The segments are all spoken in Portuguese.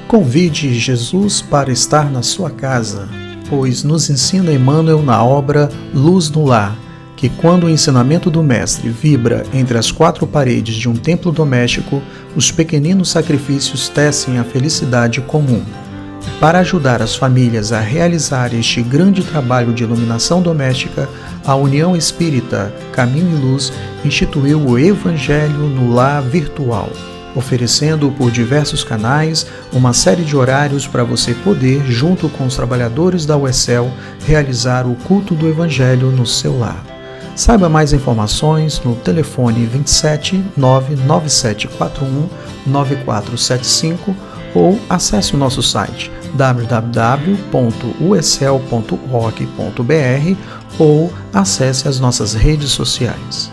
Convide Jesus para estar na sua casa, pois nos ensina Emmanuel na obra Luz no Lar, que quando o ensinamento do Mestre vibra entre as quatro paredes de um templo doméstico, os pequeninos sacrifícios tecem a felicidade comum. Para ajudar as famílias a realizar este grande trabalho de iluminação doméstica, a União Espírita Caminho e Luz instituiu o Evangelho no Lar virtual, oferecendo por diversos canais uma série de horários para você poder, junto com os trabalhadores da UECEL, realizar o culto do Evangelho no seu lar. Saiba mais informações no telefone 27 99741 9475 ou acesse o nosso site www.uecel.org.br ou acesse as nossas redes sociais.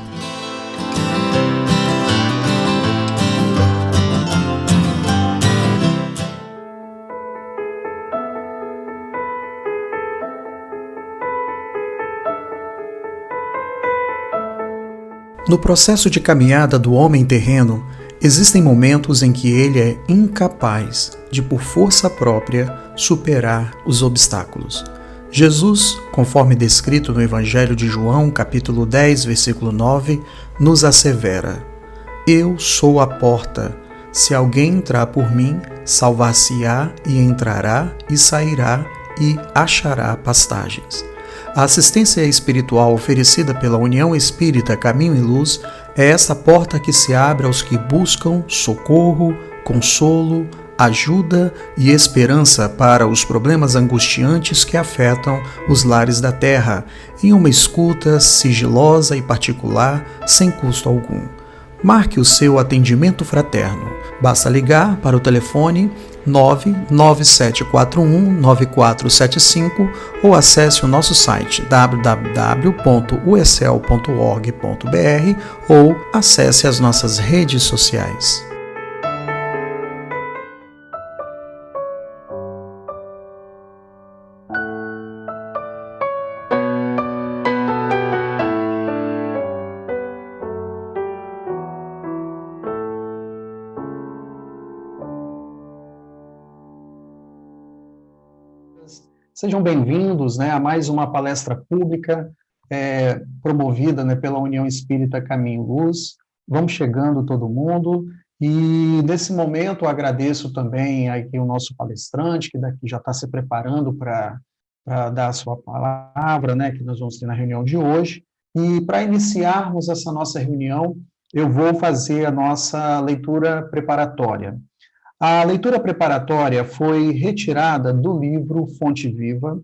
No processo de caminhada do homem terreno, existem momentos em que ele é incapaz de, por força própria, superar os obstáculos. Jesus, conforme descrito no Evangelho de João, capítulo 10, versículo 9, nos assevera: Eu sou a porta. Se alguém entrar por mim, salvar-se-á e entrará e sairá e achará pastagens. A assistência espiritual oferecida pela União Espírita Caminho e Luz é essa porta que se abre aos que buscam socorro, consolo, ajuda e esperança para os problemas angustiantes que afetam os lares da Terra, em uma escuta sigilosa e particular, sem custo algum. Marque o seu atendimento fraterno. Basta ligar para o telefone 99741-9475 ou acesse o nosso site www.uecel.org.br ou acesse as nossas redes sociais. Sejam bem-vindos a mais uma palestra pública promovida pela União Espírita Caminho e Luz. Vamos chegando todo mundo e nesse momento eu agradeço também aqui o nosso palestrante, que daqui já está se preparando para dar a sua palavra, que nós vamos ter na reunião de hoje. E para iniciarmos essa nossa reunião, eu vou fazer a nossa leitura preparatória. A leitura preparatória foi retirada do livro Fonte Viva,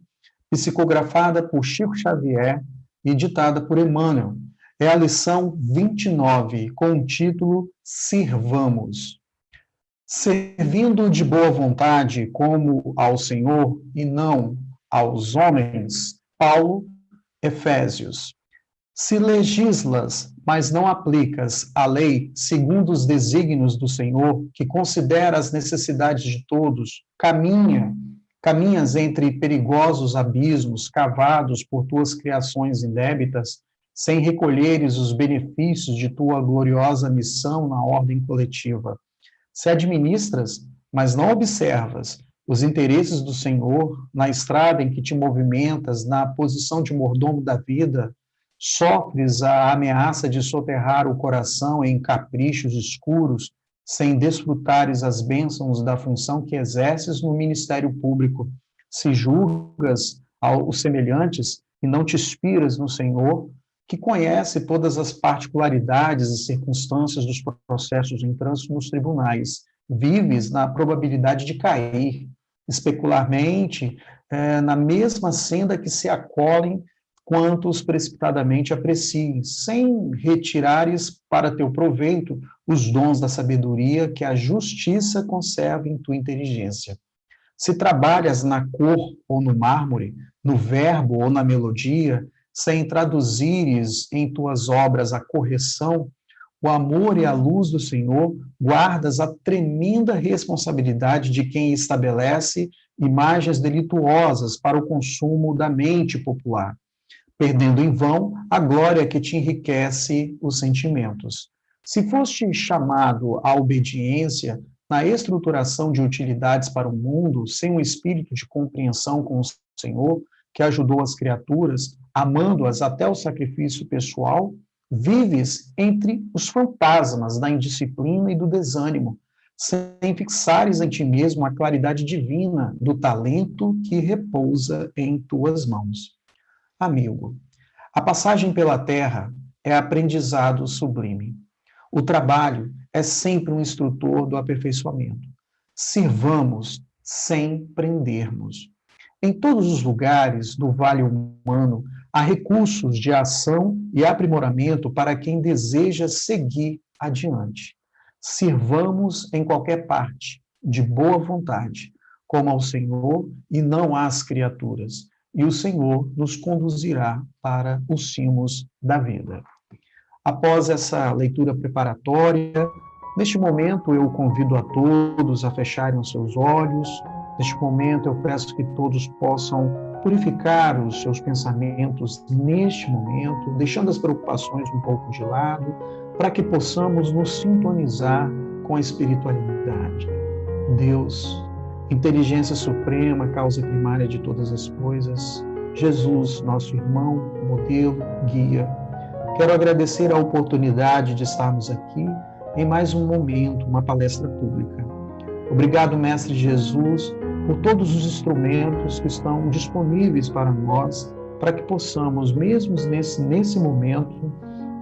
psicografada por Chico Xavier e ditada por Emmanuel. É a lição 29, com o título Sirvamos. Servindo de boa vontade como ao Senhor e não aos homens, Paulo, Efésios. Se legislas, mas não aplicas a lei segundo os desígnios do Senhor, que considera as necessidades de todos, caminhas entre perigosos abismos cavados por tuas criações indébitas, sem recolheres os benefícios de tua gloriosa missão na ordem coletiva. Se administras, mas não observas os interesses do Senhor na estrada em que te movimentas, na posição de mordomo da vida, sofres a ameaça de soterrar o coração em caprichos escuros, sem desfrutares as bênçãos da função que exerces no ministério público. Se julgas aos semelhantes e não te inspiras no Senhor, que conhece todas as particularidades e circunstâncias dos processos em trânsito nos tribunais, vives na probabilidade de cair, especularmente, na mesma senda que se acolhem quantos precipitadamente apreciem, sem retirares para teu proveito os dons da sabedoria que a justiça conserva em tua inteligência. Se trabalhas na cor ou no mármore, no verbo ou na melodia, sem traduzires em tuas obras a correção, o amor e a luz do Senhor, guardas a tremenda responsabilidade de quem estabelece imagens delituosas para o consumo da mente popular, perdendo em vão a glória que te enriquece os sentimentos. Se foste chamado à obediência, na estruturação de utilidades para o mundo, sem um espírito de compreensão com o Senhor, que ajudou as criaturas, amando-as até o sacrifício pessoal, vives entre os fantasmas da indisciplina e do desânimo, sem fixares em ti mesmo a claridade divina do talento que repousa em tuas mãos. Amigo, a passagem pela terra é aprendizado sublime. O trabalho é sempre um instrutor do aperfeiçoamento. Sirvamos sem prendermos. Em todos os lugares do vale humano, há recursos de ação e aprimoramento para quem deseja seguir adiante. Sirvamos em qualquer parte, de boa vontade, como ao Senhor e não às criaturas, e o Senhor nos conduzirá para os cimos da vida. Após essa leitura preparatória, neste momento eu convido a todos a fecharem os seus olhos. Neste momento eu peço que todos possam purificar os seus pensamentos neste momento, deixando as preocupações um pouco de lado, para que possamos nos sintonizar com a espiritualidade. Deus, inteligência suprema, causa primária de todas as coisas, Jesus, nosso irmão, modelo, guia. Quero agradecer a oportunidade de estarmos aqui em mais um momento, uma palestra pública. Obrigado, Mestre Jesus, por todos os instrumentos que estão disponíveis para nós, para que possamos, mesmo nesse momento,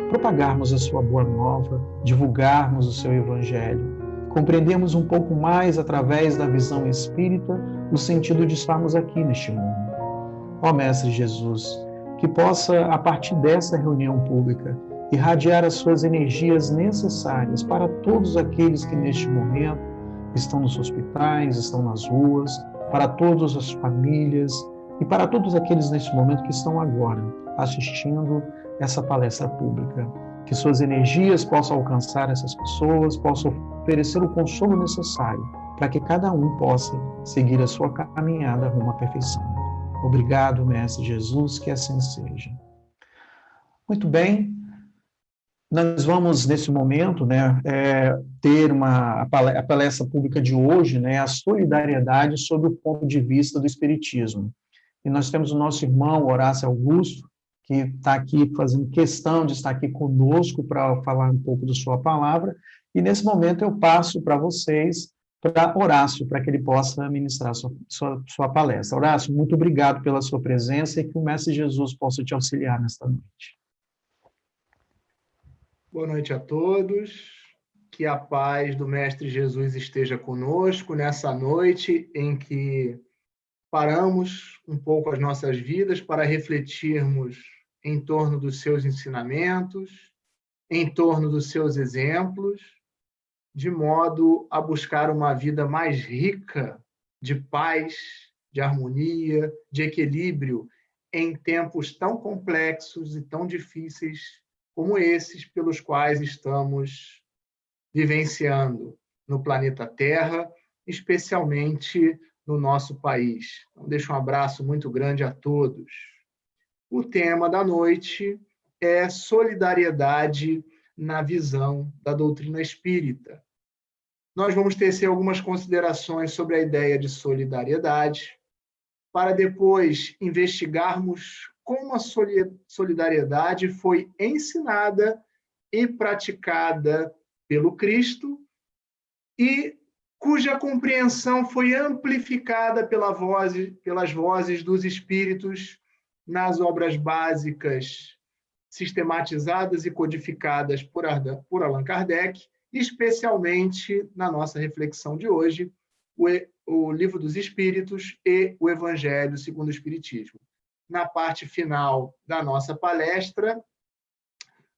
propagarmos a sua boa nova, divulgarmos o seu evangelho. Compreendemos um pouco mais, através da visão espírita, o sentido de estarmos aqui neste mundo. Ó Mestre Jesus, que possa, a partir dessa reunião pública, irradiar as suas energias necessárias para todos aqueles que neste momento estão nos hospitais, estão nas ruas, para todas as famílias e para todos aqueles neste momento que estão agora assistindo essa palestra pública. Que suas energias possam alcançar essas pessoas, possam oferecer o consolo necessário para que cada um possa seguir a sua caminhada rumo à perfeição. Obrigado, Mestre Jesus, que assim seja. Muito bem, nós vamos, nesse momento, ter a palestra pública de hoje, a solidariedade sob o ponto de vista do Espiritismo. E nós temos o nosso irmão Horácio Augusto, que está aqui fazendo questão de estar aqui conosco para falar um pouco da sua palavra, e nesse momento eu passo para vocês, para Horácio, para que ele possa ministrar sua palestra. Horácio, muito obrigado pela sua presença e que o Mestre Jesus possa te auxiliar nesta noite. Boa noite a todos, que a paz do Mestre Jesus esteja conosco nessa noite em que paramos um pouco as nossas vidas para refletirmos em torno dos seus ensinamentos, em torno dos seus exemplos, de modo a buscar uma vida mais rica de paz, de harmonia, de equilíbrio em tempos tão complexos e tão difíceis como esses pelos quais estamos vivenciando no planeta Terra, especialmente no nosso país. Então, deixo um abraço muito grande a todos. O tema da noite é solidariedade na visão da doutrina espírita. Nós vamos tecer algumas considerações sobre a ideia de solidariedade, para depois investigarmos como a solidariedade foi ensinada e praticada pelo Cristo e cuja compreensão foi amplificada pelas vozes dos espíritos nas obras básicas sistematizadas e codificadas por Allan Kardec, especialmente na nossa reflexão de hoje, o Livro dos Espíritos e o Evangelho segundo o Espiritismo. Na parte final da nossa palestra,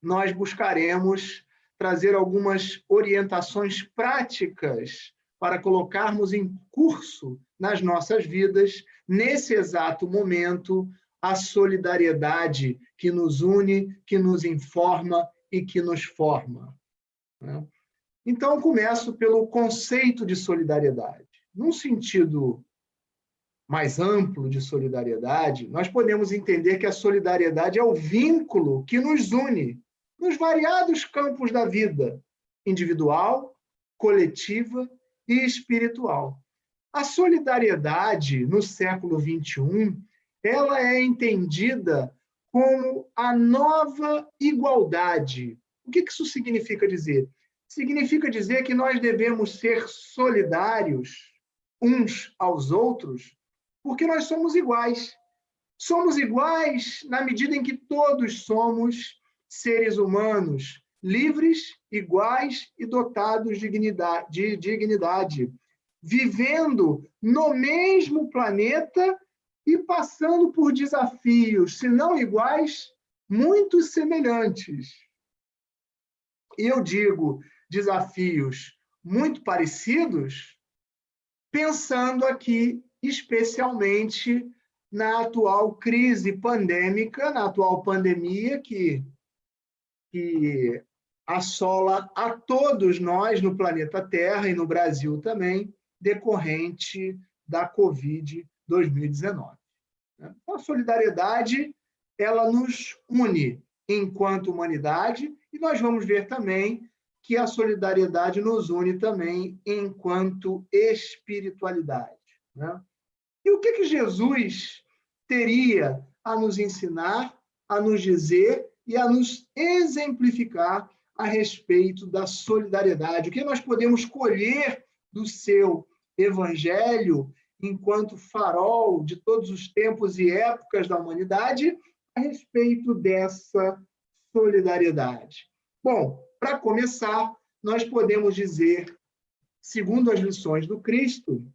nós buscaremos trazer algumas orientações práticas para colocarmos em curso nas nossas vidas, nesse exato momento, a solidariedade que nos une, que nos informa e que nos forma. Então, começo pelo conceito de solidariedade. Num sentido mais amplo de solidariedade, nós podemos entender que a solidariedade é o vínculo que nos une nos variados campos da vida, individual, coletiva e espiritual. A solidariedade no século XXI, ela é entendida como a nova igualdade. O que isso significa dizer? Significa dizer que nós devemos ser solidários uns aos outros, porque nós somos iguais. Somos iguais na medida em que todos somos seres humanos, livres, iguais e dotados de dignidade, vivendo no mesmo planeta e passando por desafios, se não iguais, muito semelhantes. E eu digo desafios muito parecidos, pensando aqui especialmente na atual crise pandêmica, na atual pandemia que assola a todos nós no planeta Terra e no Brasil também, decorrente da Covid-2019. A solidariedade, ela nos une enquanto humanidade, e nós vamos ver também que a solidariedade nos une também enquanto espiritualidade. E o que Jesus teria a nos ensinar, a nos dizer e a nos exemplificar a respeito da solidariedade? O que nós podemos colher do seu evangelho enquanto farol de todos os tempos e épocas da humanidade a respeito dessa solidariedade? Bom, para começar, nós podemos dizer, segundo as lições do Cristo,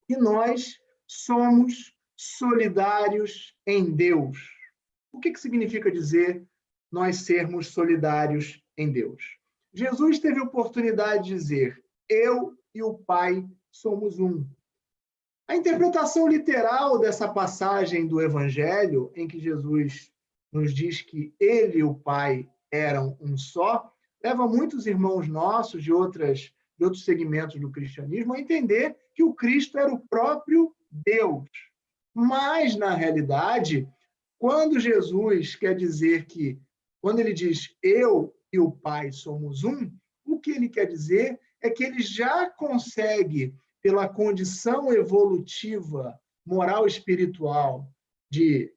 que nós somos solidários em Deus. O que significa dizer nós sermos solidários em Deus? Jesus teve a oportunidade de dizer: eu e o Pai somos um. A interpretação literal dessa passagem do Evangelho, em que Jesus nos diz que ele e o Pai eram um só, leva muitos irmãos nossos de outros segmentos do cristianismo a entender que o Cristo era o próprio Deus. Mas, na realidade, quando Jesus quer dizer que, quando ele diz eu e o Pai somos um, o que ele quer dizer é que ele já consegue, pela condição evolutiva, moral e espiritual de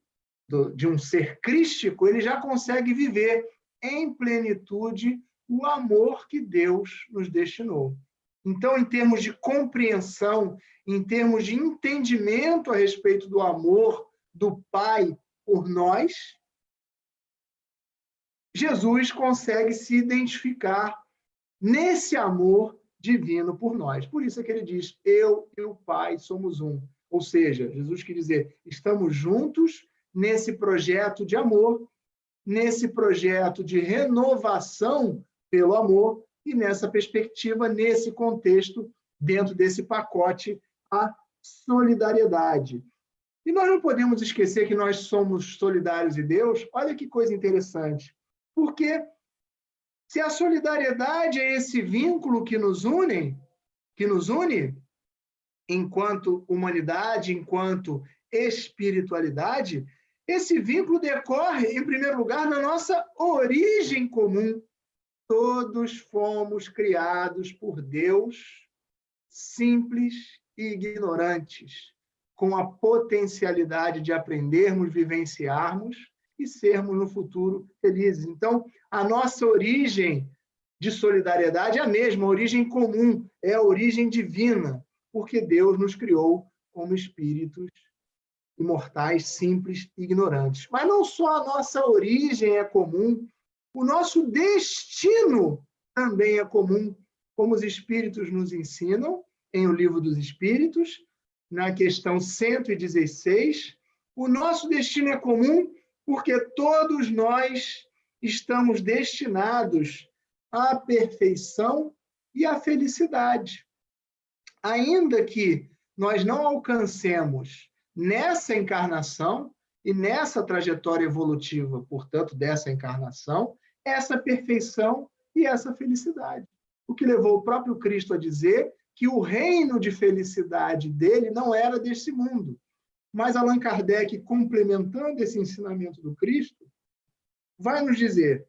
um ser crístico, ele já consegue viver em plenitude o amor que Deus nos destinou. Então, em termos de compreensão, em termos de entendimento a respeito do amor do Pai por nós, Jesus consegue se identificar nesse amor divino por nós. Por isso é que ele diz: eu e o Pai somos um. Ou seja, Jesus quer dizer, estamos juntos nesse projeto de amor, nesse projeto de renovação pelo amor e nessa perspectiva, nesse contexto, dentro desse pacote, a solidariedade. E nós não podemos esquecer que nós somos solidários em Deus. Olha que coisa interessante. Porque se a solidariedade é esse vínculo que nos une enquanto humanidade, enquanto espiritualidade, esse vínculo decorre, em primeiro lugar, na nossa origem comum. Todos fomos criados por Deus, simples e ignorantes, com a potencialidade de aprendermos, vivenciarmos e sermos no futuro felizes. Então, a nossa origem de solidariedade é a mesma, a origem comum, é a origem divina, porque Deus nos criou como espíritos imortais, simples e ignorantes. Mas não só a nossa origem é comum, o nosso destino também é comum, como os Espíritos nos ensinam em O Livro dos Espíritos, na questão 116. O nosso destino é comum porque todos nós estamos destinados à perfeição e à felicidade. Ainda que nós não alcancemos nessa encarnação e nessa trajetória evolutiva, portanto, dessa encarnação, essa perfeição e essa felicidade. O que levou o próprio Cristo a dizer que o reino de felicidade dele não era desse mundo. Mas Allan Kardec, complementando esse ensinamento do Cristo, vai nos dizer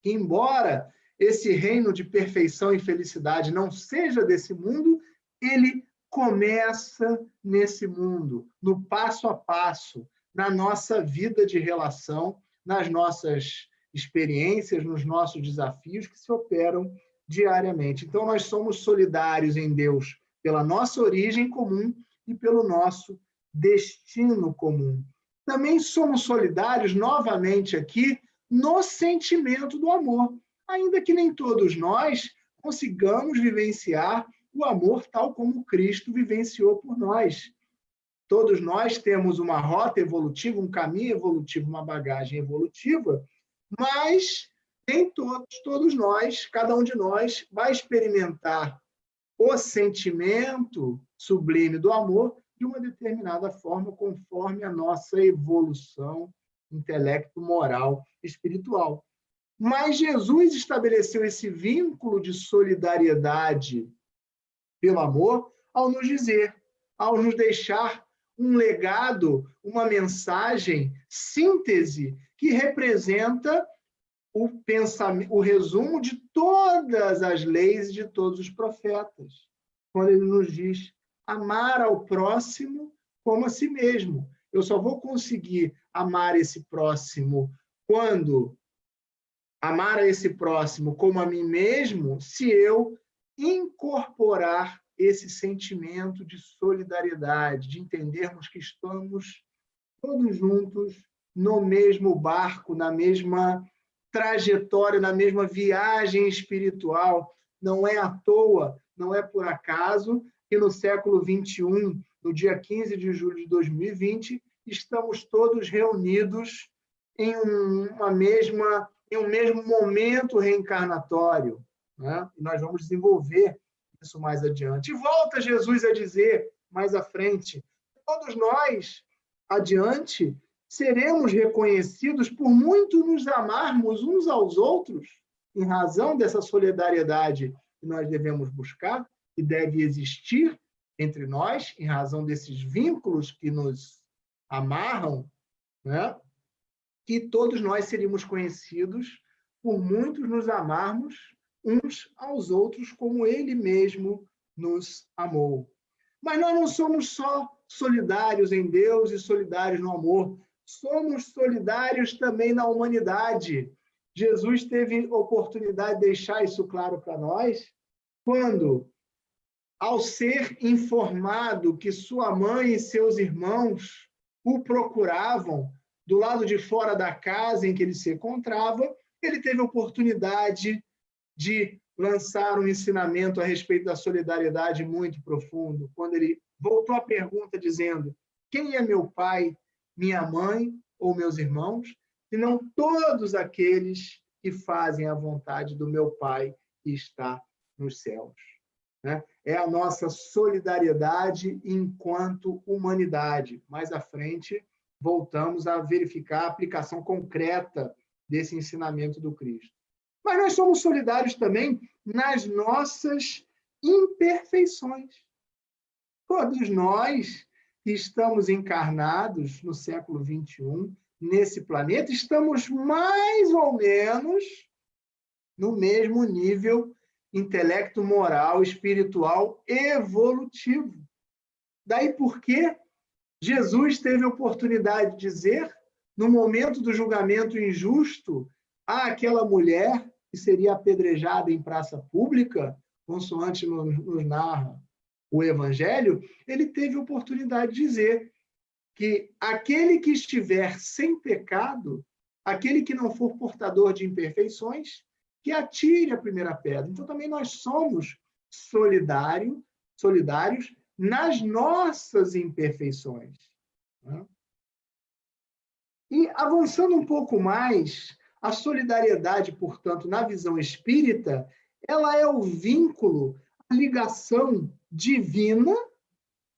que, embora esse reino de perfeição e felicidade não seja desse mundo, ele começa nesse mundo, no passo a passo, na nossa vida de relação, nas nossas experiências, nos nossos desafios que se operam diariamente. Então, nós somos solidários em Deus pela nossa origem comum e pelo nosso destino comum. Também somos solidários, novamente aqui, no sentimento do amor, ainda que nem todos nós consigamos vivenciar o amor tal como Cristo vivenciou por nós. Todos nós temos uma rota evolutiva, um caminho evolutivo, uma bagagem evolutiva, mas nem todos nós, cada um de nós, vai experimentar o sentimento sublime do amor de uma determinada forma, conforme a nossa evolução intelecto, moral, espiritual. Mas Jesus estabeleceu esse vínculo de solidariedade pelo amor ao nos dizer, ao nos deixar um legado, uma mensagem, síntese, que representa o pensamento, o resumo de todas as leis e de todos os profetas. Quando ele nos diz amar ao próximo como a si mesmo. Eu só vou conseguir amar esse próximo quando amar a esse próximo como a mim mesmo, se eu incorporar esse sentimento de solidariedade, de entendermos que estamos todos juntos no mesmo barco, na mesma trajetória, na mesma viagem espiritual. Não é à toa, não é por acaso que no século XXI, no dia 15 de julho de 2020, estamos todos reunidos em um mesmo momento reencarnatório, né? E nós vamos desenvolver isso mais adiante. E volta Jesus a dizer, mais à frente, todos nós, adiante, seremos reconhecidos por muito nos amarmos uns aos outros, em razão dessa solidariedade que nós devemos buscar, que deve existir entre nós, em razão desses vínculos que nos amarram, né? Que todos nós seríamos conhecidos por muitos nos amarmos uns aos outros como ele mesmo nos amou. Mas nós não somos só solidários em Deus e solidários no amor, somos solidários também na humanidade. Jesus teve oportunidade de deixar isso claro para nós, quando, ao ser informado que sua mãe e seus irmãos o procuravam do lado de fora da casa em que ele se encontrava, ele teve oportunidade de lançar um ensinamento a respeito da solidariedade muito profundo, quando ele voltou à pergunta dizendo: quem é meu pai, minha mãe ou meus irmãos, senão todos aqueles que fazem a vontade do meu Pai que está nos céus. É a nossa solidariedade enquanto humanidade. Mais à frente, voltamos a verificar a aplicação concreta desse ensinamento do Cristo. Mas nós somos solidários também nas nossas imperfeições. Todos nós que estamos encarnados no século XXI, nesse planeta, estamos mais ou menos no mesmo nível intelecto, moral, espiritual, evolutivo. Daí porque Jesus teve a oportunidade de dizer, no momento do julgamento injusto, àquela mulher que seria apedrejada em praça pública, consoante nos narra o Evangelho, ele teve a oportunidade de dizer que aquele que estiver sem pecado, aquele que não for portador de imperfeições, que atire a primeira pedra. Então, também nós somos solidários nas nossas imperfeições. E, avançando um pouco mais, a solidariedade, portanto, na visão espírita, ela é o vínculo, a ligação divina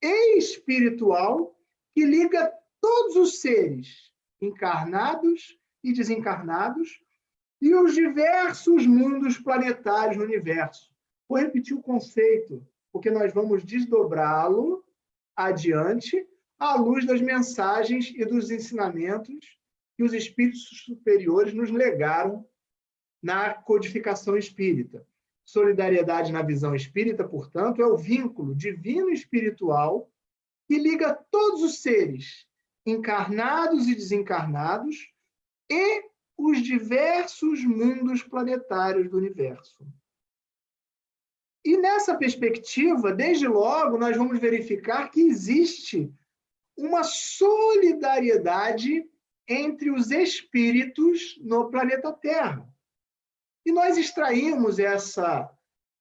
e espiritual que liga todos os seres, encarnados e desencarnados, e os diversos mundos planetários no universo. Vou repetir o conceito, porque nós vamos desdobrá-lo adiante à luz das mensagens e dos ensinamentos que os espíritos superiores nos legaram na codificação espírita. Solidariedade na visão espírita, portanto, é o vínculo divino e espiritual que liga todos os seres, encarnados e desencarnados, e os diversos mundos planetários do universo. E nessa perspectiva, desde logo, nós vamos verificar que existe uma solidariedade entre os espíritos no planeta Terra. E nós extraímos essa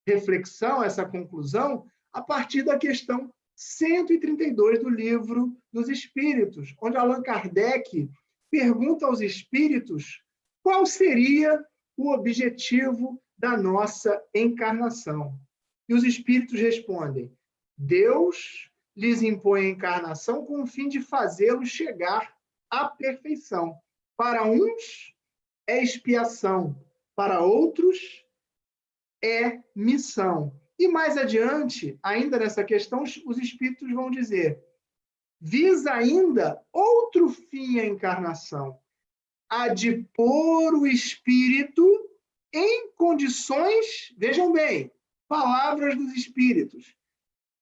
reflexão, essa conclusão, a partir da questão 132 do Livro dos Espíritos, onde Allan Kardec pergunta aos espíritos qual seria o objetivo da nossa encarnação. E os espíritos respondem: Deus lhes impõe a encarnação com o fim de fazê-los chegar à perfeição. Para uns é expiação, para outros é missão. E mais adiante, ainda nessa questão, os espíritos vão dizer: visa ainda outro fim a encarnação, a de pôr o espírito em condições, vejam bem, palavras dos espíritos,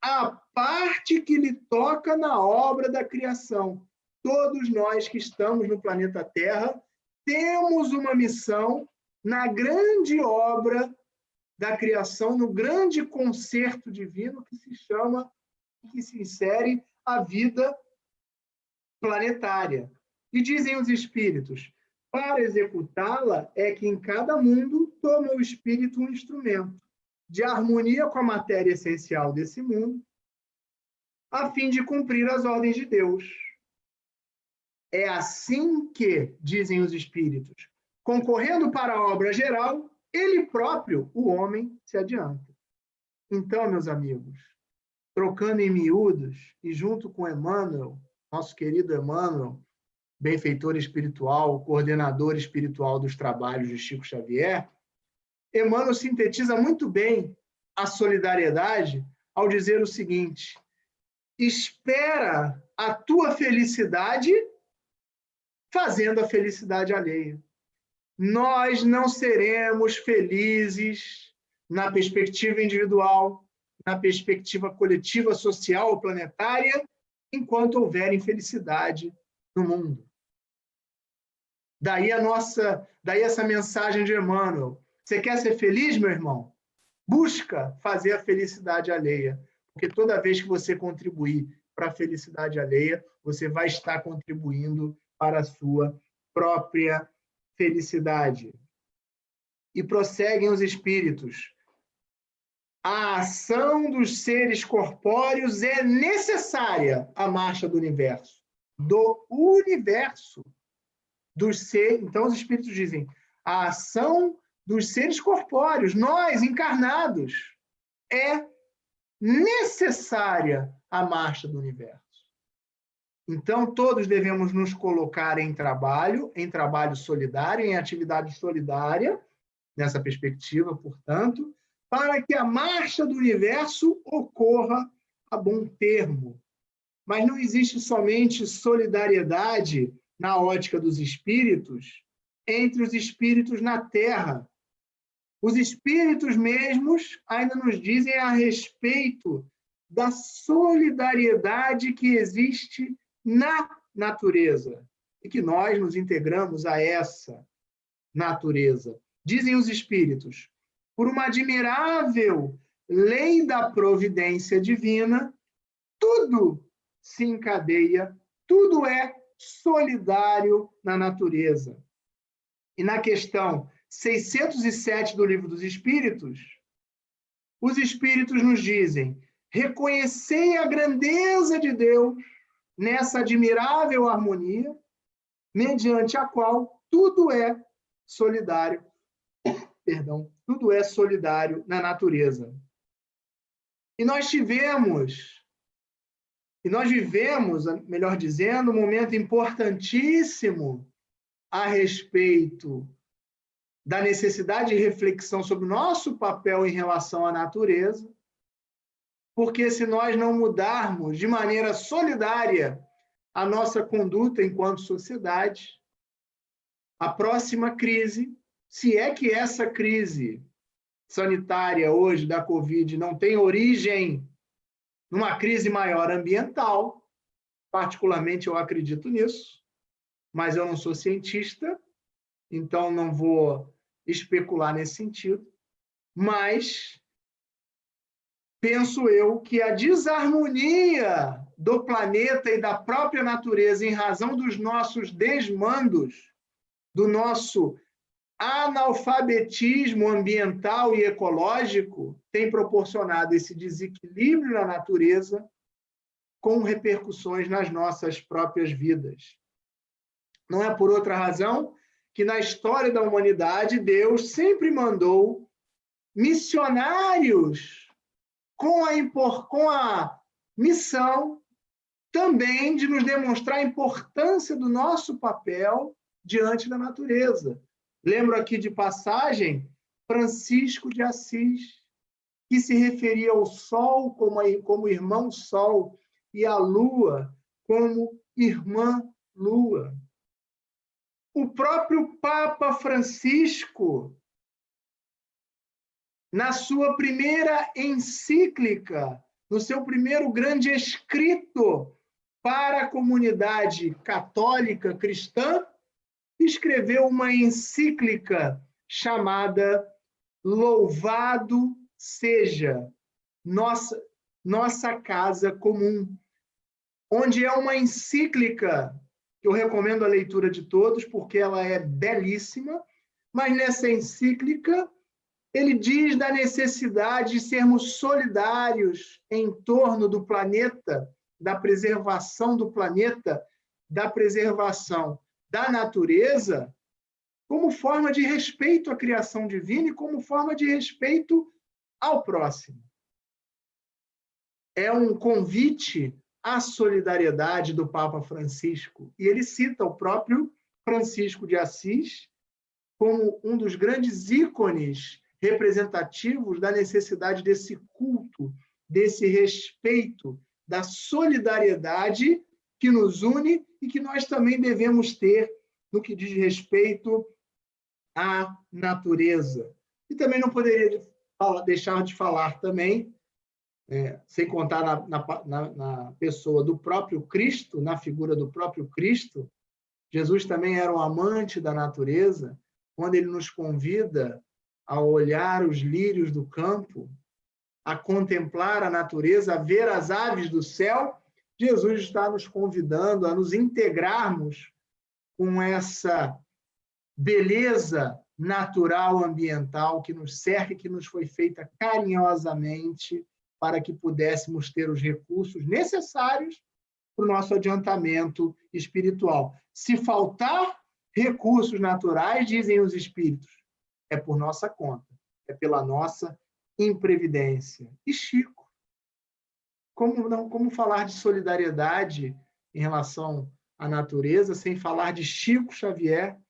a parte que lhe toca na obra da criação. Todos nós que estamos no planeta Terra temos uma missão na grande obra da criação, no grande concerto divino que se chama, que se insere a vida planetária. E dizem os espíritos, para executá-la é que em cada mundo toma o espírito um instrumento de harmonia com a matéria essencial desse mundo, a fim de cumprir as ordens de Deus. É assim que, dizem os espíritos, concorrendo para a obra geral, ele próprio, o homem, se adianta. Então, meus amigos, trocando em miúdos, e junto com Emmanuel, nosso querido Emmanuel, benfeitor espiritual, coordenador espiritual dos trabalhos de Chico Xavier, Emmanuel sintetiza muito bem a solidariedade ao dizer o seguinte: espera a tua felicidade fazendo a felicidade alheia. Nós não seremos felizes na perspectiva individual, na perspectiva coletiva, social ou planetária, enquanto houver infelicidade no mundo. Daí essa mensagem de Emmanuel. Você quer ser feliz, meu irmão? Busca fazer a felicidade alheia, porque toda vez que você contribuir para a felicidade alheia, você vai estar contribuindo para a sua própria felicidade. E prosseguem os espíritos. A ação dos seres corpóreos é necessária à marcha do universo. Do universo. Então, os espíritos dizem, a ação dos seres corpóreos, nós, encarnados, é necessária à marcha do universo. Então, todos devemos nos colocar em trabalho solidário, em atividade solidária, nessa perspectiva, portanto, para que a marcha do universo ocorra a bom termo. Mas não existe somente solidariedade na ótica dos espíritos entre os espíritos na Terra. Os espíritos mesmos ainda nos dizem a respeito da solidariedade que existe na natureza e que nós nos integramos a essa natureza. Dizem os espíritos, por uma admirável lei da providência divina, tudo se encadeia, tudo é solidário na natureza. E na questão 607 do Livro dos Espíritos, os Espíritos nos dizem, reconhecei a grandeza de Deus nessa admirável harmonia, mediante a qual tudo é solidário, tudo é solidário na natureza. E nós vivemos, melhor dizendo, um momento importantíssimo a respeito da necessidade de reflexão sobre o nosso papel em relação à natureza, porque se nós não mudarmos de maneira solidária a nossa conduta enquanto sociedade, a próxima crise se é que essa crise sanitária hoje da Covid não tem origem numa crise maior ambiental, particularmente eu acredito nisso, mas eu não sou cientista, então não vou especular nesse sentido, mas penso eu que a desarmonia do planeta e da própria natureza em razão dos nossos desmandos, do nosso analfabetismo ambiental e ecológico, tem proporcionado esse desequilíbrio na natureza com repercussões nas nossas próprias vidas. Não é por outra razão que na história da humanidade Deus sempre mandou missionários com a missão também de nos demonstrar a importância do nosso papel diante da natureza. Lembro aqui de passagem Francisco de Assis, que se referia ao Sol como irmão Sol e à Lua como irmã Lua. O próprio Papa Francisco, na sua primeira encíclica, no seu primeiro grande escrito para a comunidade católica cristã, escreveu uma encíclica chamada Louvado Seja Nossa Casa Comum, onde é uma encíclica que eu recomendo a leitura de todos, porque ela é belíssima, mas nessa encíclica ele diz da necessidade de sermos solidários em torno do planeta, da preservação do planeta, da preservação da natureza, como forma de respeito à criação divina e como forma de respeito ao próximo. É um convite à solidariedade do Papa Francisco. E ele cita o próprio Francisco de Assis como um dos grandes ícones representativos da necessidade desse culto, desse respeito, da solidariedade que nos une e que nós também devemos ter no que diz respeito à natureza. E também não poderia deixar de falar também, sem contar na pessoa do próprio Cristo, na figura do próprio Cristo. Jesus também era um amante da natureza, quando ele nos convida a olhar os lírios do campo, a contemplar a natureza, a ver as aves do céu. Jesus está nos convidando a nos integrarmos com essa beleza natural, ambiental, que nos cerca e que nos foi feita carinhosamente para que pudéssemos ter os recursos necessários para o nosso adiantamento espiritual. Se faltar recursos naturais, dizem os espíritos, é por nossa conta, é pela nossa imprevidência. E Chico, como falar de solidariedade em relação à natureza sem falar de Chico Xavier,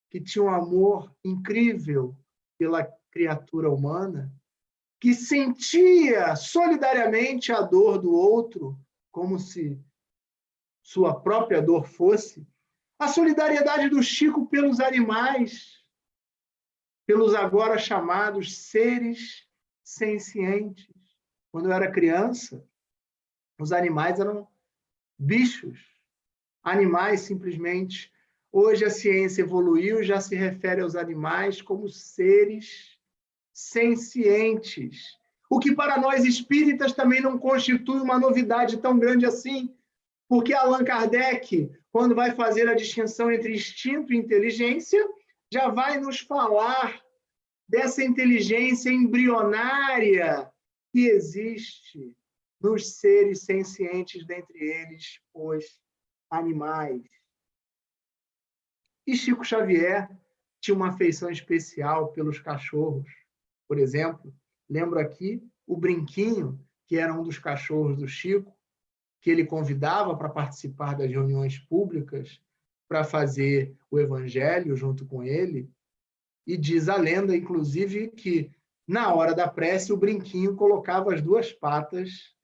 que tinha um amor incrível pela criatura humana, que sentia solidariamente a dor do outro, como se sua própria dor fosse. A solidariedade do Chico pelos animais, pelos agora chamados seres sencientes. Quando eu era criança, os animais eram bichos, animais simplesmente. Hoje a ciência evoluiu, já se refere aos animais como seres sencientes. O que para nós espíritas também não constitui uma novidade tão grande assim, porque Allan Kardec, quando vai fazer a distinção entre instinto e inteligência, já vai nos falar dessa inteligência embrionária que existe nos seres sencientes, dentre eles os animais. E Chico Xavier tinha uma afeição especial pelos cachorros. Por exemplo, lembro aqui o Brinquinho, que era um dos cachorros do Chico, que ele convidava para participar das reuniões públicas, para fazer o evangelho junto com ele. E diz a lenda, inclusive, que na hora da prece o Brinquinho colocava as duas patas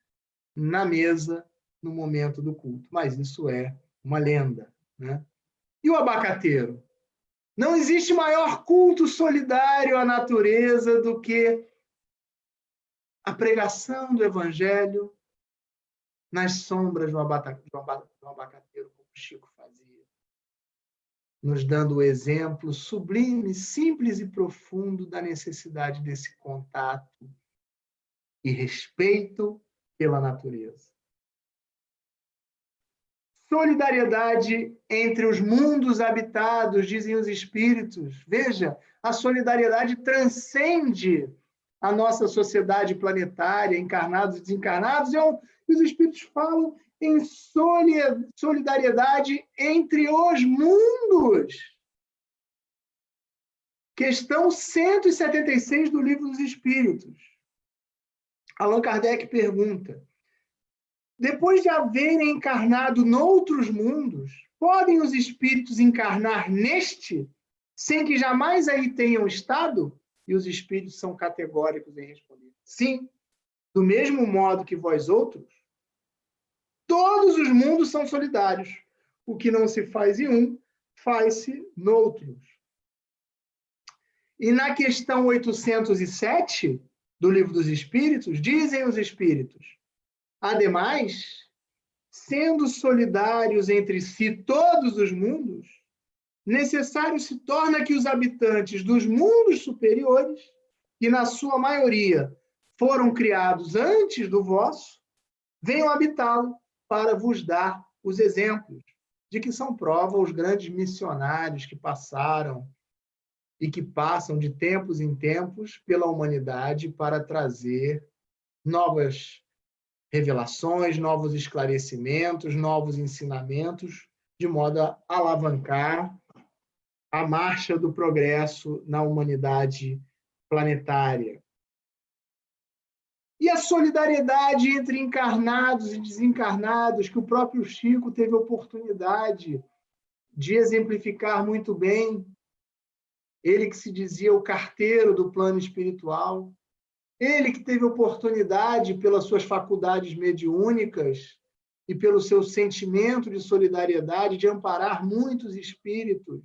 na mesa no momento do culto. Mas isso é uma lenda, né? E o abacateiro? Não existe maior culto solidário à natureza do que a pregação do Evangelho nas sombras do abacateiro, como o Chico fazia, nos dando o exemplo sublime, simples e profundo da necessidade desse contato e respeito pela natureza. Solidariedade entre os mundos habitados, dizem os espíritos. Veja, a solidariedade transcende a nossa sociedade planetária, encarnados e desencarnados, e os espíritos falam em solidariedade entre os mundos. Questão 176 do Livro dos Espíritos. Allan Kardec pergunta: depois de haverem encarnado noutros mundos, podem os espíritos encarnar neste, sem que jamais aí tenham estado? E os espíritos são categóricos em responder: sim, do mesmo modo que vós outros, todos os mundos são solidários. O que não se faz em um, faz-se noutros. E na questão 807 do Livro dos Espíritos, dizem os espíritos: ademais, sendo solidários entre si todos os mundos, necessário se torna que os habitantes dos mundos superiores, que na sua maioria foram criados antes do vosso, venham habitá-lo para vos dar os exemplos, de que são prova os grandes missionários que passaram e que passam de tempos em tempos pela humanidade para trazer novas revelações, novos esclarecimentos, novos ensinamentos, de modo a alavancar a marcha do progresso na humanidade planetária. E a solidariedade entre encarnados e desencarnados, que o próprio Chico teve oportunidade de exemplificar muito bem, ele que se dizia o carteiro do plano espiritual, ele que teve oportunidade, pelas suas faculdades mediúnicas e pelo seu sentimento de solidariedade, de amparar muitos espíritos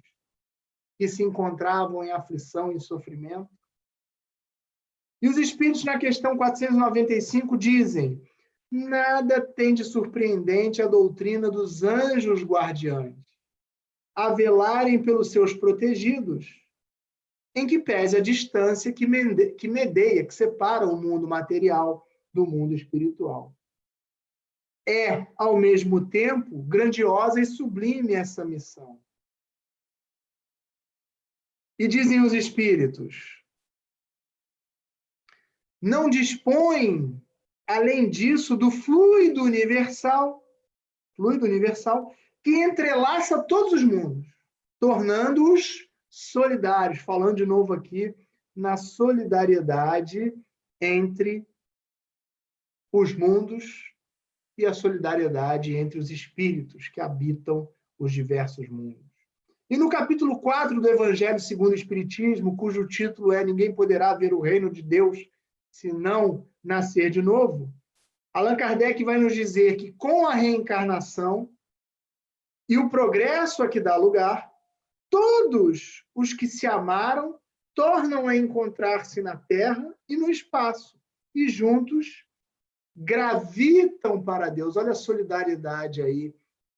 que se encontravam em aflição e sofrimento. E os espíritos, na questão 495, dizem: nada tem de surpreendente a doutrina dos anjos guardiães, a velarem pelos seus protegidos, em que pese a distância que medeia, que separa o mundo material do mundo espiritual. É, ao mesmo tempo, grandiosa e sublime essa missão. E dizem os espíritos: não dispõem, além disso, do fluido universal que entrelaça todos os mundos, tornando-os solidários, falando de novo aqui na solidariedade entre os mundos e a solidariedade entre os espíritos que habitam os diversos mundos. E no capítulo 4 do Evangelho segundo o Espiritismo, cujo título é Ninguém poderá ver o reino de Deus se não nascer de novo, Allan Kardec vai nos dizer que com a reencarnação e o progresso a que dá lugar, todos os que se amaram tornam a encontrar-se na Terra e no espaço, e juntos gravitam para Deus. Olha a solidariedade aí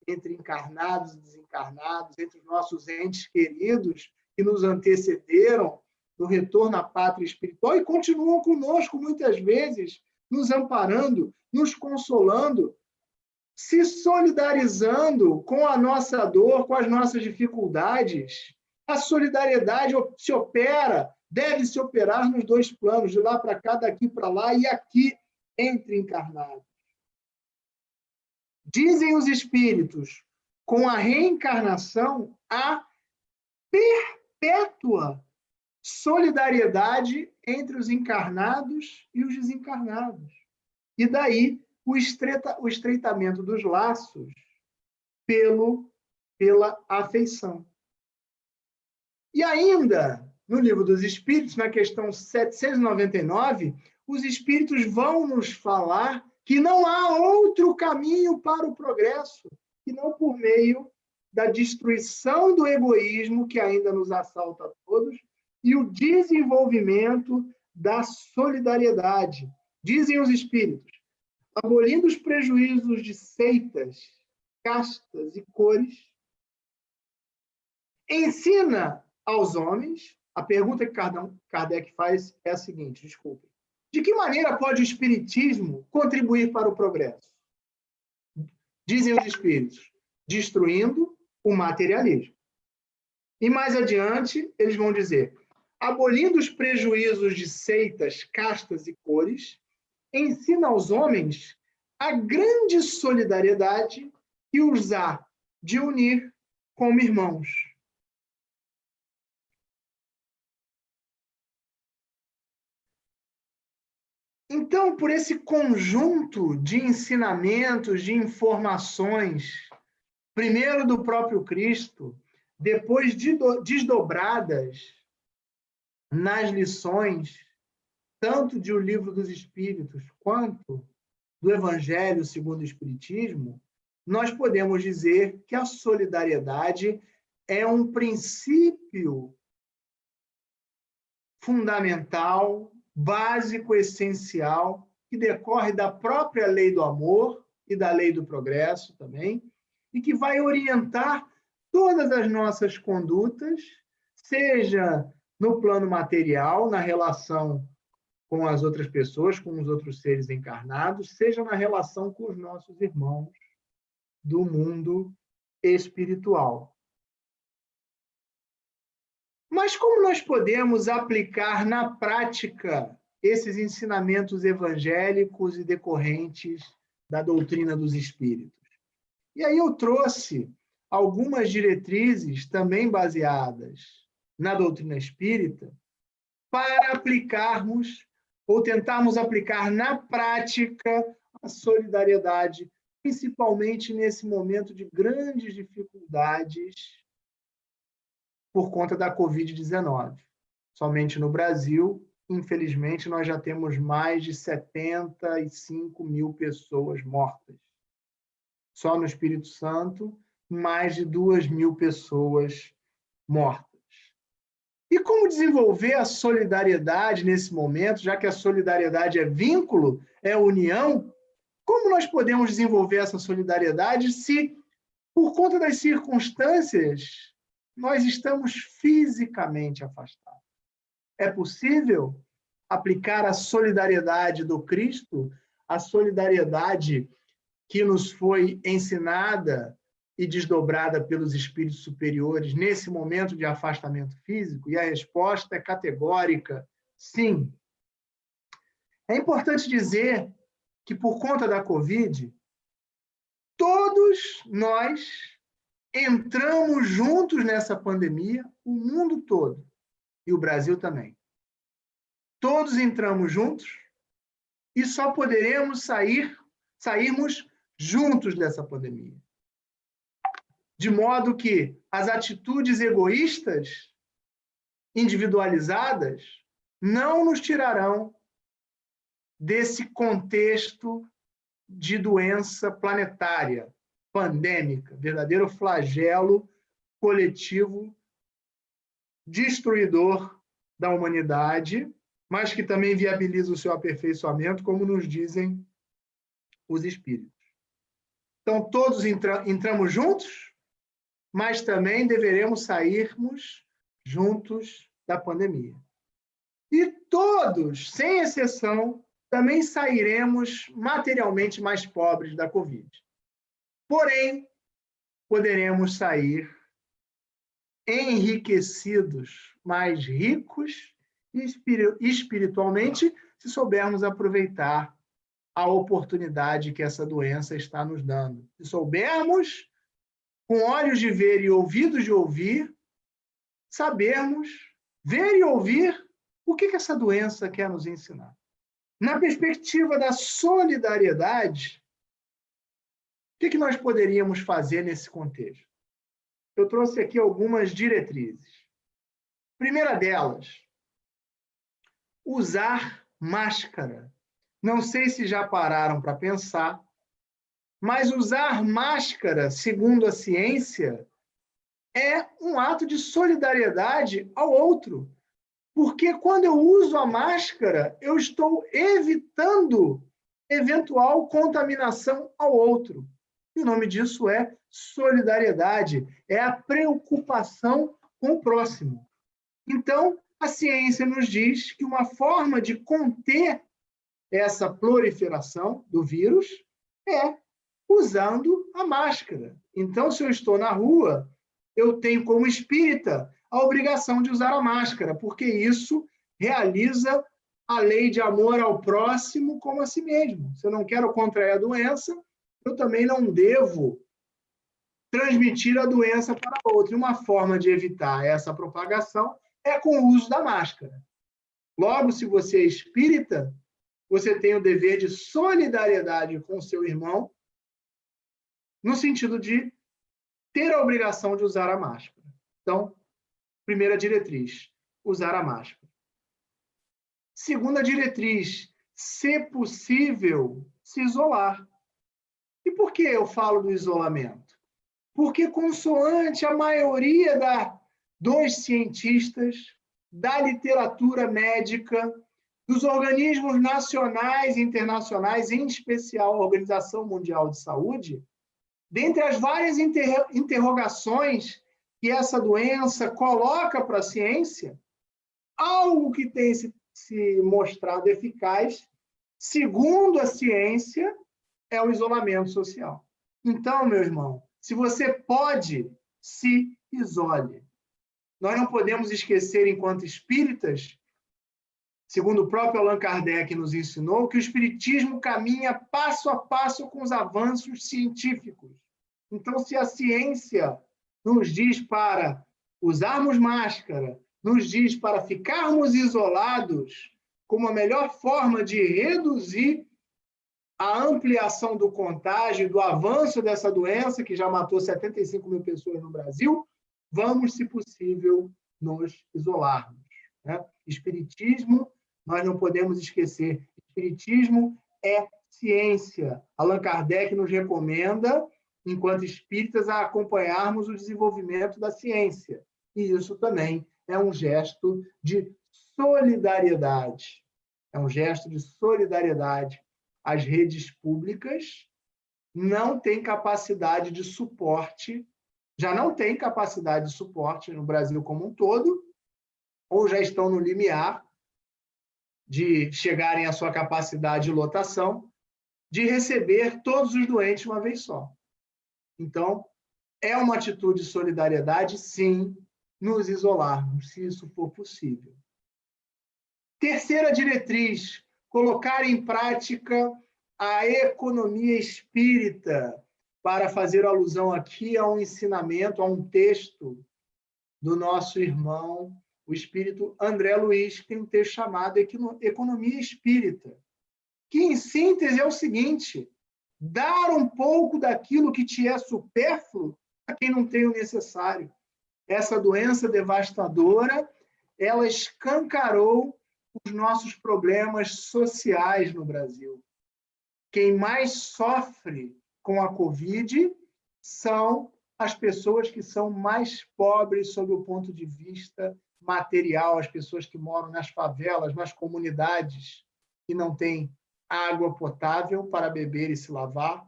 entre encarnados e desencarnados, entre os nossos entes queridos que nos antecederam no retorno à pátria espiritual e continuam conosco muitas vezes, nos amparando, nos consolando, se solidarizando com a nossa dor, com as nossas dificuldades. A solidariedade se opera, deve se operar nos dois planos, de lá para cá, daqui para lá e aqui entre encarnados. Dizem os espíritos, com a reencarnação, há perpétua solidariedade entre os encarnados e os desencarnados. E daí o estreitamento dos laços pela afeição. E ainda, no Livro dos Espíritos, na questão 799, os espíritos vão nos falar que não há outro caminho para o progresso, que não por meio da destruição do egoísmo que ainda nos assalta a todos e o desenvolvimento da solidariedade. Dizem os espíritos, abolindo os prejuízos de seitas, castas e cores, ensina aos homens, a pergunta que Kardec faz é a seguinte, desculpe, de que maneira pode o espiritismo contribuir para o progresso? Dizem os espíritos, destruindo o materialismo. E mais adiante, eles vão dizer, abolindo os prejuízos de seitas, castas e cores, ensina aos homens a grande solidariedade e os há de unir como irmãos. Então, por esse conjunto de ensinamentos, de informações, primeiro do próprio Cristo, depois desdobradas nas lições, tanto de O Livro dos Espíritos quanto do Evangelho segundo o Espiritismo, nós podemos dizer que a solidariedade é um princípio fundamental, básico, essencial, que decorre da própria lei do amor e da lei do progresso também, e que vai orientar todas as nossas condutas, seja no plano material, na relação com as outras pessoas, com os outros seres encarnados, seja na relação com os nossos irmãos do mundo espiritual. Mas como nós podemos aplicar na prática esses ensinamentos evangélicos e decorrentes da doutrina dos espíritos? E aí eu trouxe algumas diretrizes também baseadas na doutrina espírita para aplicarmos ou tentarmos aplicar na prática a solidariedade, principalmente nesse momento de grandes dificuldades por conta da Covid-19. Somente no Brasil, infelizmente, nós já temos mais de 75 mil pessoas mortas. Só no Espírito Santo, mais de 2.000 pessoas mortas. E como desenvolver a solidariedade nesse momento, já que a solidariedade é vínculo, é união? Como nós podemos desenvolver essa solidariedade se, por conta das circunstâncias, nós estamos fisicamente afastados? É possível aplicar a solidariedade do Cristo, a solidariedade que nos foi ensinada e desdobrada pelos espíritos superiores nesse momento de afastamento físico? E a resposta é categórica, sim. É importante dizer que, por conta da Covid, todos nós entramos juntos nessa pandemia, o mundo todo, e o Brasil também. Todos entramos juntos e só poderemos sairmos juntos dessa pandemia. De modo que as atitudes egoístas, individualizadas, não nos tirarão desse contexto de doença planetária, pandêmica, verdadeiro flagelo coletivo, destruidor da humanidade, mas que também viabiliza o seu aperfeiçoamento, como nos dizem os espíritos. Então, todos entramos juntos, mas também deveremos sairmos juntos da pandemia. E todos, sem exceção, também sairemos materialmente mais pobres da Covid. Porém, poderemos sair enriquecidos, mais ricos espiritualmente, se soubermos aproveitar a oportunidade que essa doença está nos dando. Se soubermos, com olhos de ver e ouvidos de ouvir, sabermos ver e ouvir o que essa doença quer nos ensinar. Na perspectiva da solidariedade, o que nós poderíamos fazer nesse contexto? Eu trouxe aqui algumas diretrizes. Primeira delas, usar máscara. Não sei se já pararam para pensar, mas usar máscara, segundo a ciência, é um ato de solidariedade ao outro. Porque quando eu uso a máscara, eu estou evitando eventual contaminação ao outro. E o nome disso é solidariedade, é a preocupação com o próximo. Então, a ciência nos diz que uma forma de conter essa proliferação do vírus é usando a máscara. Então, se eu estou na rua, eu tenho como espírita a obrigação de usar a máscara, porque isso realiza a lei de amor ao próximo como a si mesmo. Se eu não quero contrair a doença, eu também não devo transmitir a doença para outro. E uma forma de evitar essa propagação é com o uso da máscara. Logo, se você é espírita, você tem o dever de solidariedade com o seu irmão, no sentido de ter a obrigação de usar a máscara. Então, primeira diretriz, usar a máscara. Segunda diretriz, se possível, se isolar. E por que eu falo do isolamento? Porque, consoante a maioria dos cientistas, da literatura médica, dos organismos nacionais e internacionais, em especial a Organização Mundial de Saúde, dentre as várias interrogações que essa doença coloca para a ciência, algo que tem se mostrado eficaz, segundo a ciência, é o isolamento social. Então, meu irmão, se você pode, se isole. Nós não podemos esquecer, enquanto espíritas, segundo o próprio Allan Kardec nos ensinou, que o espiritismo caminha passo a passo com os avanços científicos. Então, se a ciência nos diz para usarmos máscara, nos diz para ficarmos isolados como a melhor forma de reduzir a ampliação do contágio, do avanço dessa doença, que já matou 75 mil pessoas no Brasil, vamos, se possível, nos isolarmos. Né? Espiritismo, nós não podemos esquecer, espiritismo é ciência. Allan Kardec nos recomenda, enquanto espíritas, a acompanharmos o desenvolvimento da ciência. E isso também é um gesto de solidariedade. É um gesto de solidariedade. As redes públicas não têm capacidade de suporte, já não têm capacidade de suporte no Brasil como um todo, ou já estão no limiar de chegarem à sua capacidade de lotação, de receber todos os doentes uma vez só. Então, é uma atitude de solidariedade, sim, nos isolarmos, se isso for possível. Terceira diretriz, colocar em prática a economia espírita, para fazer alusão aqui a um ensinamento, a um texto do nosso irmão, o espírito André Luiz, que tem um texto chamado Economia Espírita, que, em síntese, é o seguinte: dar um pouco daquilo que te é supérfluo a quem não tem o necessário. Essa doença devastadora, ela escancarou os nossos problemas sociais no Brasil. Quem mais sofre com a Covid são as pessoas que são mais pobres sob o ponto de vista material, as pessoas que moram nas favelas, nas comunidades, que não têm água potável para beber e se lavar,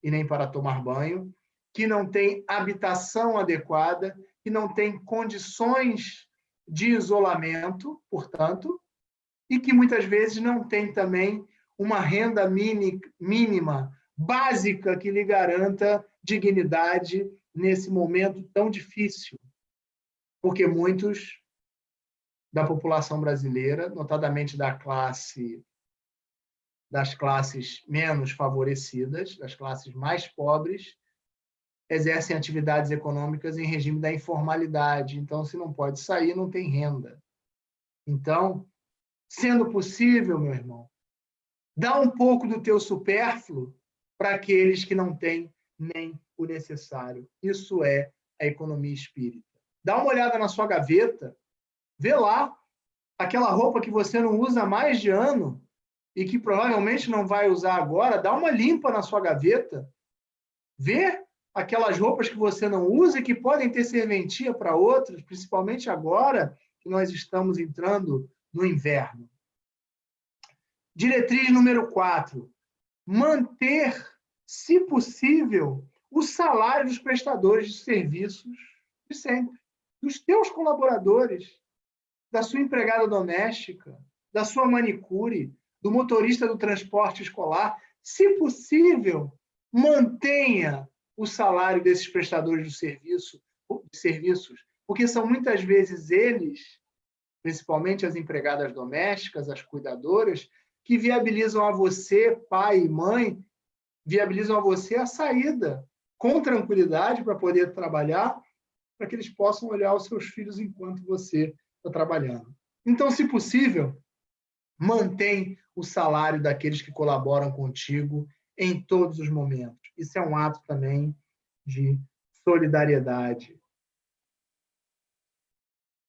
e nem para tomar banho, que não têm habitação adequada, que não têm condições de isolamento, portanto, e que muitas vezes não têm também uma renda mínima, básica, que lhe garanta dignidade nesse momento tão difícil. Porque muitos da população brasileira, notadamente das classes menos favorecidas, das classes mais pobres, exercem atividades econômicas em regime da informalidade. Então, se não pode sair, não tem renda. Então, sendo possível, meu irmão, dá um pouco do teu supérfluo para aqueles que não têm nem o necessário. Isso é a economia espírita. Dá uma olhada na sua gaveta, vê lá aquela roupa que você não usa há mais de ano e que provavelmente não vai usar agora, dá uma limpa na sua gaveta, vê aquelas roupas que você não usa e que podem ter serventia para outros, principalmente agora que nós estamos entrando no inverno. Diretriz número 4. Manter, se possível, o salário dos prestadores de serviços de sempre, dos teus colaboradores, da sua empregada doméstica, da sua manicure, do motorista do transporte escolar. Se possível, mantenha o salário desses prestadores de serviços, porque são muitas vezes eles, principalmente as empregadas domésticas, as cuidadoras, que viabilizam a você, pai e mãe, viabilizam a você a saída com tranquilidade para poder trabalhar, para que eles possam olhar os seus filhos enquanto você está trabalhando. Então, se possível, mantém o salário daqueles que colaboram contigo em todos os momentos. Isso é um ato também de solidariedade.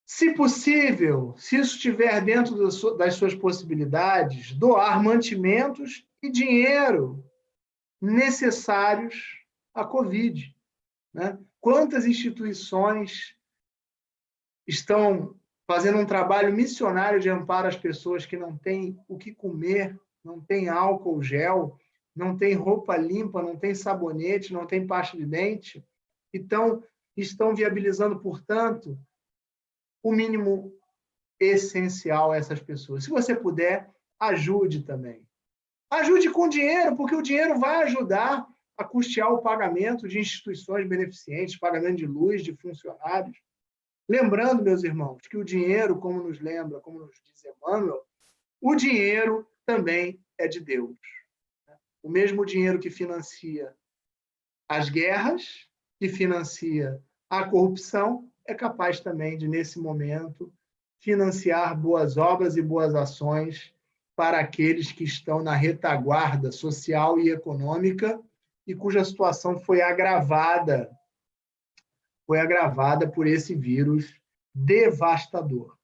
Se possível, se isso estiver dentro das suas possibilidades, doar mantimentos e dinheiro necessários à Covid. Né? Quantas instituições estão fazendo um trabalho missionário de amparo às pessoas que não têm o que comer, não têm álcool gel, não têm roupa limpa, não têm sabonete, não têm pasta de dente. Então, estão viabilizando, portanto, o mínimo essencial a essas pessoas. Se você puder, ajude também. Ajude com dinheiro, porque o dinheiro vai ajudar a custear o pagamento de instituições beneficentes, pagamento de luz, de funcionários. Lembrando, meus irmãos, que o dinheiro, como nos lembra, como nos diz Emmanuel, o dinheiro também é de Deus. O mesmo dinheiro que financia as guerras, que financia a corrupção, é capaz também de, nesse momento, financiar boas obras e boas ações para aqueles que estão na retaguarda social e econômica e cuja situação foi agravada por esse vírus devastador.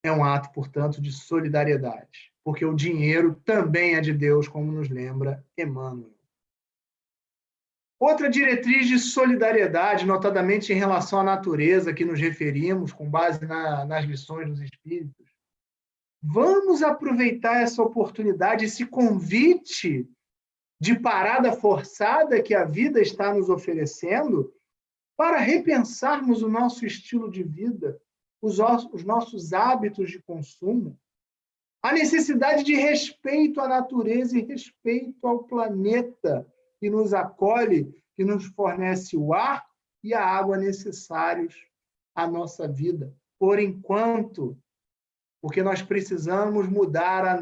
É um ato, portanto, de solidariedade, porque o dinheiro também é de Deus, como nos lembra Emmanuel. Outra diretriz de solidariedade, notadamente em relação à natureza, que nos referimos, com base nas lições dos Espíritos. Vamos aproveitar essa oportunidade, esse convite de parada forçada que a vida está nos oferecendo, para repensarmos o nosso estilo de vida, os nossos hábitos de consumo, a necessidade de respeito à natureza e respeito ao planeta que nos acolhe, que nos fornece o ar e a água necessários à nossa vida, por enquanto, porque nós precisamos mudar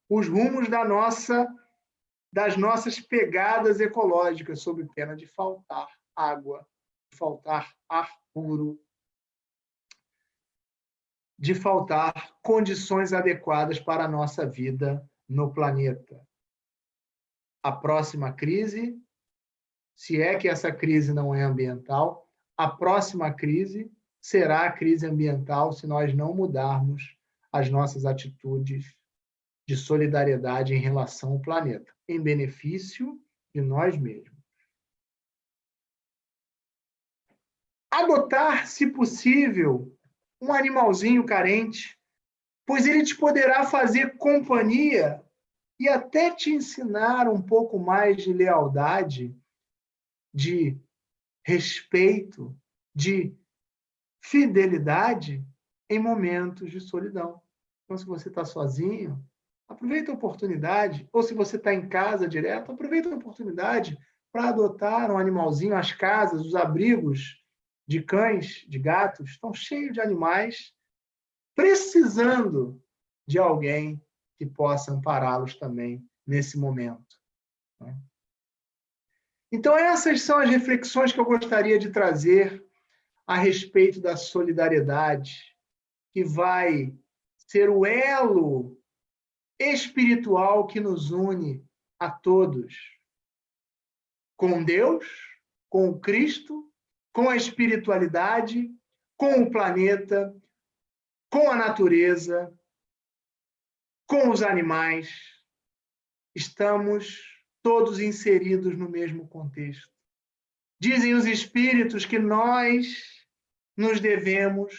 os rumos das nossas pegadas ecológicas, sob pena de faltar água, de faltar ar puro, de faltar condições adequadas para a nossa vida no planeta. A próxima crise, se é que essa crise não é ambiental, a próxima crise será a crise ambiental se nós não mudarmos as nossas atitudes de solidariedade em relação ao planeta, em benefício de nós mesmos. Adotar, se possível, um animalzinho carente, pois ele te poderá fazer companhia e até te ensinar um pouco mais de lealdade, de respeito, de fidelidade em momentos de solidão. Então, se você está sozinho, aproveita a oportunidade, ou se você está em casa direto, aproveita a oportunidade para adotar um animalzinho. As casas, os abrigos de cães, de gatos, estão cheios de animais, precisando de alguém que possa ampará-los também nesse momento. Então, essas são as reflexões que eu gostaria de trazer a respeito da solidariedade, que vai ser o elo espiritual que nos une a todos, com Deus, com o Cristo, com a espiritualidade, com o planeta, com a natureza, com os animais. Estamos todos inseridos no mesmo contexto. Dizem os Espíritos que nós nos devemos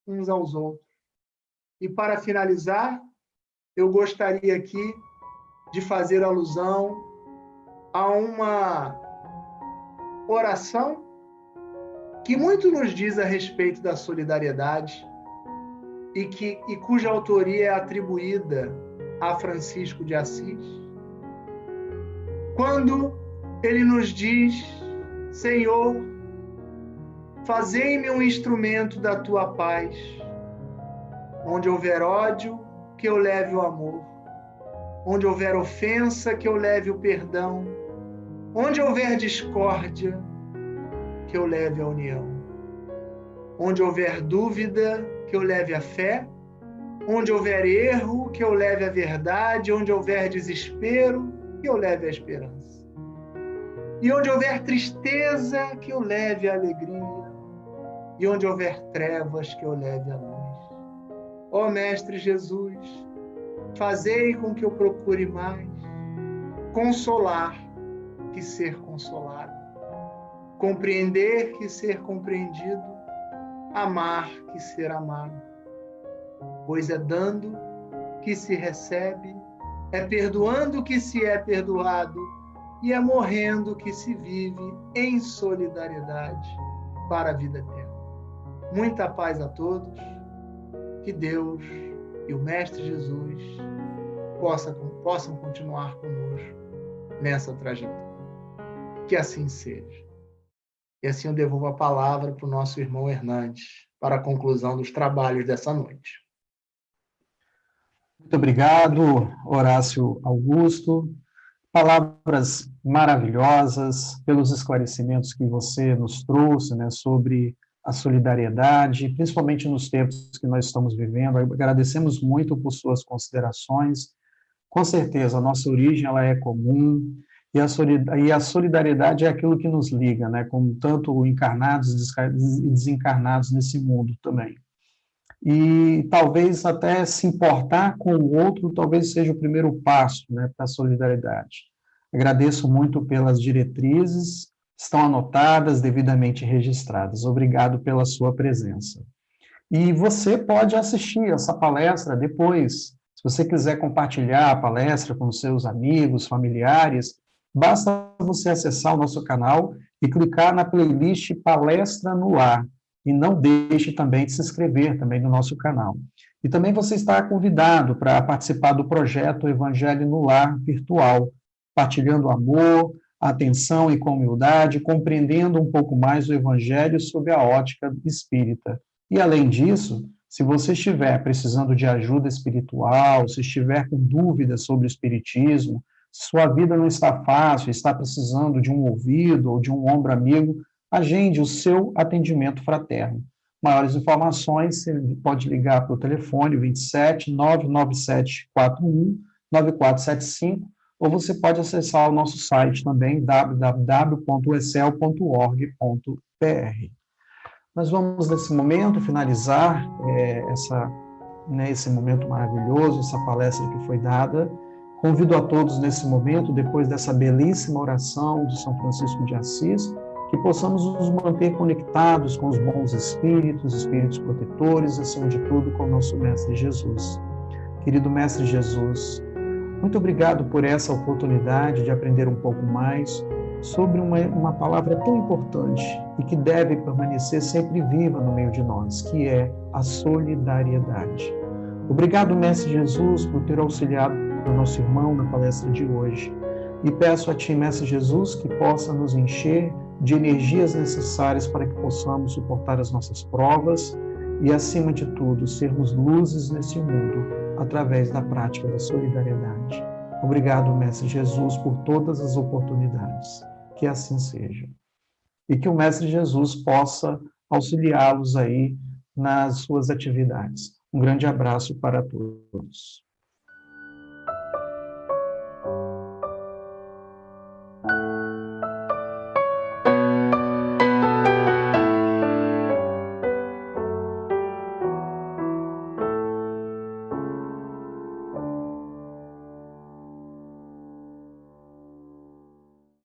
uns aos outros. E para finalizar, eu gostaria aqui de fazer alusão a uma oração que muito nos diz a respeito da solidariedade e cuja autoria é atribuída a Francisco de Assis, quando ele nos diz: Senhor, fazei-me um instrumento da tua paz. Onde houver ódio, que eu leve o amor. Onde houver ofensa, que eu leve o perdão. Onde houver discórdia, que eu leve a união. Onde houver dúvida, que eu leve a fé. Onde houver erro, que eu leve a verdade. Onde houver desespero, que eu leve a esperança. E onde houver tristeza, que eu leve a alegria. E onde houver trevas, que eu leve a luz. Ó Mestre Jesus, fazei com que eu procure mais consolar que ser consolado, compreender que ser compreendido, amar que ser amado. Pois é dando que se recebe, é perdoando que se é perdoado e é morrendo que se vive em solidariedade para a vida eterna. Muita paz a todos. Que Deus e o Mestre Jesus possam continuar conosco nessa trajetória. Que assim seja. E assim eu devolvo a palavra para o nosso irmão Hernandes, para a conclusão dos trabalhos dessa noite. Muito obrigado, Horácio Augusto. Palavras maravilhosas, pelos esclarecimentos que você nos trouxe, né, sobre a solidariedade, principalmente nos tempos que nós estamos vivendo. Agradecemos muito por suas considerações. Com certeza, a nossa origem ela é comum, e a solidariedade é aquilo que nos liga, né, como tanto encarnados e desencarnados nesse mundo também. E talvez até se importar com o outro, talvez seja o primeiro passo, né, para a solidariedade. Agradeço muito pelas diretrizes, estão anotadas, devidamente registradas. Obrigado pela sua presença. E você pode assistir essa palestra depois. Se você quiser compartilhar a palestra com seus amigos, familiares, basta você acessar o nosso canal e clicar na playlist Palestra no Lar. E não deixe também de se inscrever também no nosso canal. E também você está convidado para participar do projeto Evangelho no Lar virtual, partilhando amor, atenção e com humildade, compreendendo um pouco mais o Evangelho sob a ótica espírita. E, além disso, se você estiver precisando de ajuda espiritual, se estiver com dúvidas sobre o espiritismo, se sua vida não está fácil, está precisando de um ouvido ou de um ombro amigo, agende o seu atendimento fraterno. Maiores informações, você pode ligar para o telefone 27 997 41 9475, ou você pode acessar o nosso site também, www.uecel.org.br. Nós vamos, nesse momento, finalizar esse momento maravilhoso, essa palestra que foi dada. Convido a todos, nesse momento, depois dessa belíssima oração de São Francisco de Assis, que possamos nos manter conectados com os bons espíritos protetores, acima de tudo, com o nosso Mestre Jesus. Querido Mestre Jesus, muito obrigado por essa oportunidade de aprender um pouco mais sobre uma palavra tão importante e que deve permanecer sempre viva no meio de nós, que é a solidariedade. Obrigado, Mestre Jesus, por ter auxiliado o nosso irmão na palestra de hoje. E peço a Ti, Mestre Jesus, que possa nos encher de energias necessárias para que possamos suportar as nossas provas e, acima de tudo, sermos luzes nesse mundo através da prática da solidariedade. Obrigado, Mestre Jesus, por todas as oportunidades. Que assim seja. E que o Mestre Jesus possa auxiliá-los aí nas suas atividades. Um grande abraço para todos.